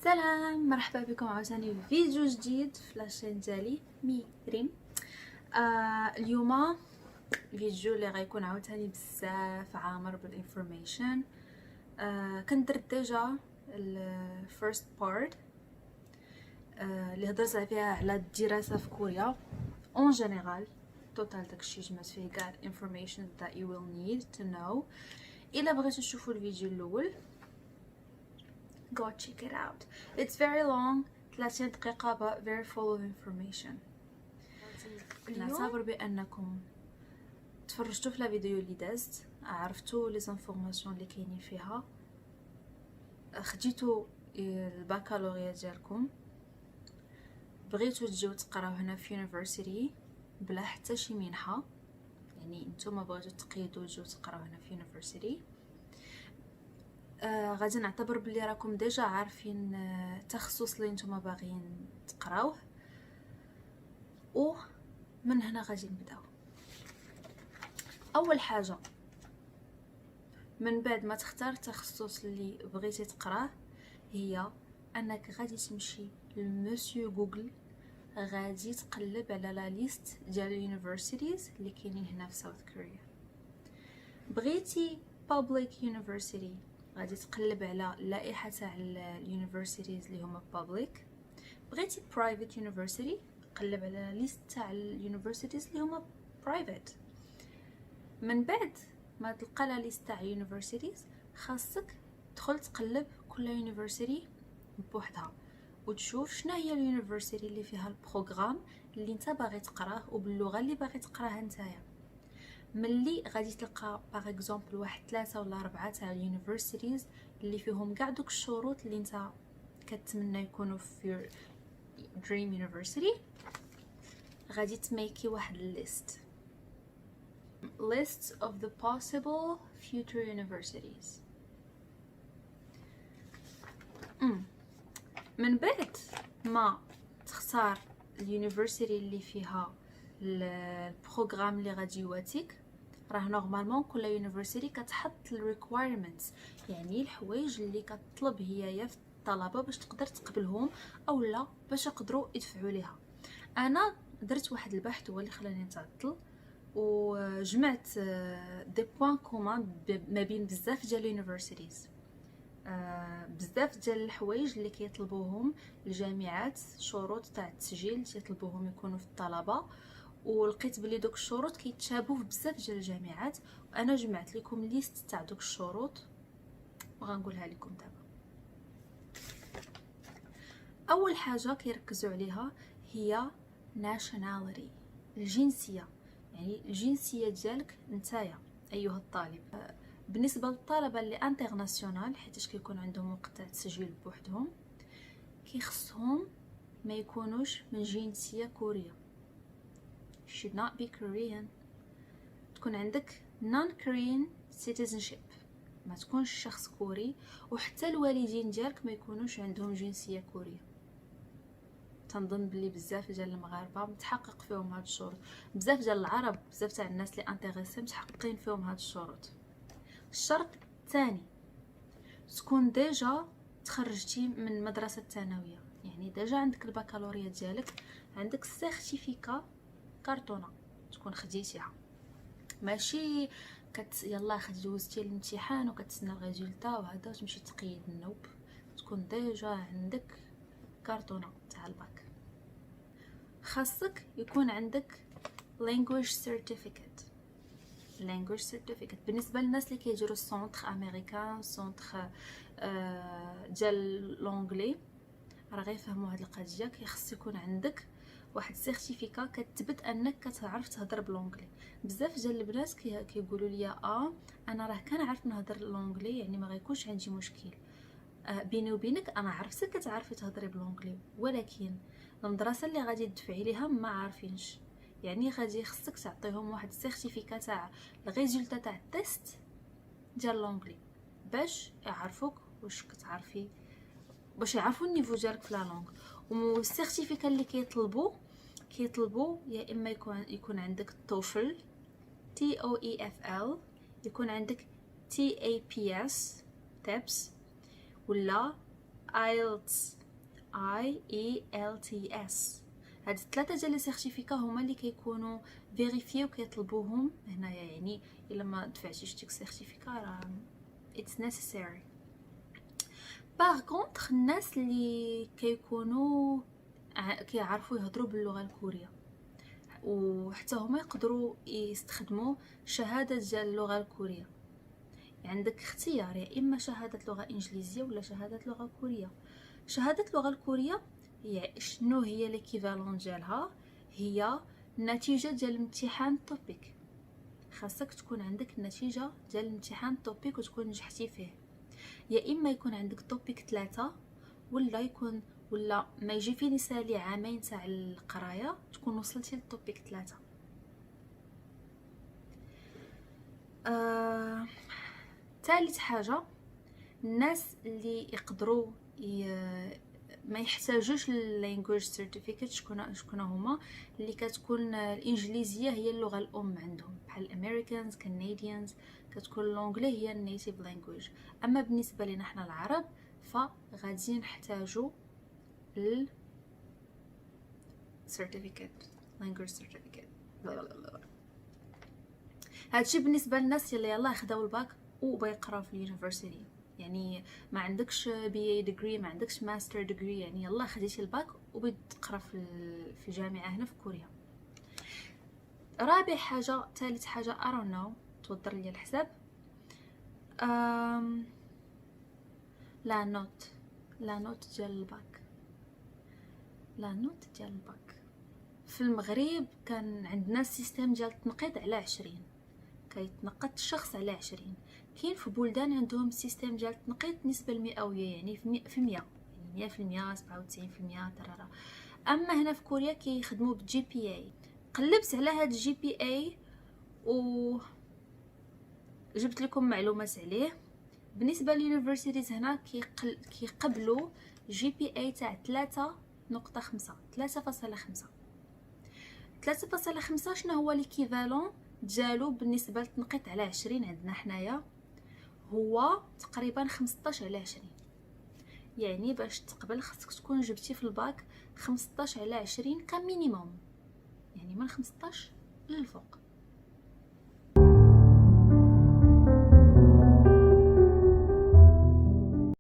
سلام، مرحبا بكم عاوتاني في فيديو جديد في لاشين ديالي ميريم. اليوم فيديو اللي غيكون عاوتاني بزاف عامر بالانفورميشن. كنت درت ديجا الفيرست بارت اللي هضرت فيها على الدراسه في كوريا اون جينيرال توتال، داكشي جمعت فيه كاع الانفورميشن that you will need to know. الا بغيتو تشوفوا الفيديو الاول go check it out. It's very long, 30 دقيقة, but very full of information. نعتبر بأنكم تفرجتوا في الفيديو اللي دازت، عرفتوا لي زانفورماسيون اللي كاينين فيها، خديتوا الباكالوريا ديالكم، بغيتوا تجيو تقراو هنا في يونيفرسيتي بلا حتى شي منحة، يعني نتوما بغيتوا تقيدوا تجيو تقراو هنا في يونيفرسيتي. غادي نعتبر بلي راكم ديجا عارفين التخصص اللي نتوما باغيين تقراوه، ومن هنا غادي نبداو. اول حاجه من بعد ما تختار التخصص اللي بغيتي تقراه هي انك غادي تمشي لمسيو جوجل، غادي تقلب على لا ليست ديال اليونيفرسيتيز اللي كاينين هنا في ساوث كوريا. بغيتي public university غادي تقلب على اللائحه تاع اليونيفرسيتيز اللي هما public. بغيتي private university قلب على ليست تاع اليونيفرسيتيز اللي هما private. من بعد ما تلقى لا ليست تاع اليونيفرسيتيز خاصك تدخل تقلب كل يونيفرسيتي بوحدها وتشوف شنو هي اليونيفرسيتي اللي فيها البروغرام اللي انت باغي تقراه وباللغه اللي باغي تقراها نتايا. ملي غادي تلقى باغ اكزومبل واحد 3 ولا 4 تاع اليونيفرسيتيز اللي فيهم كاع دوك الشروط اللي انت كتمنى يكونوا في دريم يونيفرسيتي، غادي تميكي واحد الليست lists of the possible future universities. من بعد ما تختار اليونيفرسيتي اللي فيها البروغرام اللي غادي يواتيك، راه نورمالمون كل يونيفرسيتي كتحط الريكوايرمنتس، يعني الحوايج اللي كتطلب هي يا في الطلبه باش تقدر تقبلهم او لا باش يقدروا يدفعوا ليها. انا درت واحد البحث هو اللي خلاني نتعطل، وجمعت دي بوين كومان ما بين بزاف ديال اليونيفرسيتيز، بزاف ديال الحوايج اللي كيطلبوهم الجامعات، شروط تاع التسجيل تيطلبوهم يكونوا في الطلبه، ولقيت بلي دوك الشروط كيتشابهوا في بزاف ديال الجامعات، وانا جمعت لكم ليست تاع دوك الشروط وغنقولها لكم دابا. اول حاجه كيركزوا عليها هي nationality، الجنسيه، يعني الجنسيه ديالك نتايا ايها الطالب. بالنسبه للطلبه اللي انترناسيونال حيتاش كيكون عندهم وقت تاع التسجيل بوحدهم، كيخصهم ما يكونوش من جنسيه كوريه، should not be Korean. تكون عندك non-Korean citizenship، ما تكونش شخص كوري، وحتى الوالدين ديالك ما يكونوش عندهم جنسيه كوريه. تنظن بلي بزاف ديال المغاربه متحقق فيهم هاد الشروط، بزاف ديال العرب، بزاف تاع الناس اللي انتريسي متحققين فيهم هاد الشروط. الشرط الثاني تكون ديجا تخرجتي من مدرسه الثانويه، يعني ديجا عندك البكالوريا ديالك، عندك سيرتيفيكا كارطونه تكون خديتيها، ماشي يلا دوزتي الامتحان وكتسنى الريزولطا وهذا تمشي تقيد. النوب، تكون ديجا عندك كارطونه تاع الباك. خاصك يكون عندك language certificate. بالنسبه للناس اللي كيديروا السونتر امريكان، سونتر ديال لونغلي، راه غيفهموا هاد القضيه. كيخص يكون عندك واحد سيرتيفيكا كتثبت انك كتعرف تهضر بلونغلي. بزاف ديال البنات كيقولوا لي انا راه كنعرف نهضر لونغلي، يعني ما غيكونش عندي مشكل. بيني وبينك انا عرفتك كتعرفي تهضري بلونغلي، ولكن المدرسه اللي غادي تدفعي ليها ما عارفينش، يعني غادي خصك تعطيهم واحد السيرتيفيكا تاع الريزولطا تاع التيست ديال لونغلي باش يعرفوك واش كتعرفي، باش يعرفوا النيفو ديالك في لا لونغ. والسيرتيفيكا اللي كيطلبوا يا اما يكون عندك توفل TOEFL، يكون عندك TAPS TAPS، ولا IELTS IELTS. هاد الثلاثه ديال لي سيرتيفيكا هما اللي كيكونوا فيريفيي وكيطلبوهم هنايا. يعني الا ما دفعتيش ديك السيرتيفيكا راه it's necessary. باغ كونطخ الناس اللي كيكونوا كيعرفوا يهضروا باللغه الكوريه وحتى هما يقدروا يستخدموا شهاده ديال اللغه الكوريه. عندك اختيار، يا اما شهاده لغه انجليزيه ولا شهاده لغه كوريه. شهاده اللغه الكوريه هي شنو هي ليكيفالون ديالها؟ هي النتيجه ديال امتحان توبيك. خاصك تكون عندك النتيجه ديال امتحان توبيك وتكون نجحتي فيه. يا اما يكون عندك توبيك 3 ولا ما يجي في نسالي عامين تاع القرايه تكون وصلتي للتوبيك 3. ثالث حاجه، الناس اللي يقدروا ما يحتاجوش اللانجويج سيرتيفيكيت شكون هما؟ اللي كتكون الانجليزيه هي اللغه الام عندهم، بحال الامريكانز كنديانز كتكون اللونجلي هي النيتيف لانجويج. اما بالنسبه لنا حنا العرب فغادي نحتاجو ال certificate language certificate. هادشي بالنسبه للناس اللي يلاه خداو الباك وبيقراو في اليونيفرسيتي. يعني ما عندكش بي ديجري، ما عندكش ماستر ديجري، يعني يلا خديتي الباك وبتقرا في جامعه هنا في كوريا. رابع حاجه، ثالث حاجه I don't know، توضر لي الحساب. لا نوت ديال الباك. في المغرب كان عندنا السيستم ديال التنقيط على 20، كيتنقط الشخص على 20. كاين في بلدان عندهم السيستم ديال التنقيط نسبه المئويه، يعني في 100 يعني 100% 97% ترى. اما هنا في كوريا كيخدموا بالجي بي اي. قلبت على هاد الجي بي اي و جبت لكم معلومات عليه. بالنسبه لليونيفرسيتيز هنا كيقبلوا جي بي اي تاع 3.5 3.5. شنو هو ليكيفالون ديالو بالنسبه للتنقيط على 20 عندنا حنايا؟ هو تقريبا 15 على 20. يعني باش تقبل خصك تكون جبتي في الباك 15 على 20 كمينيموم، يعني من 15 للفوق.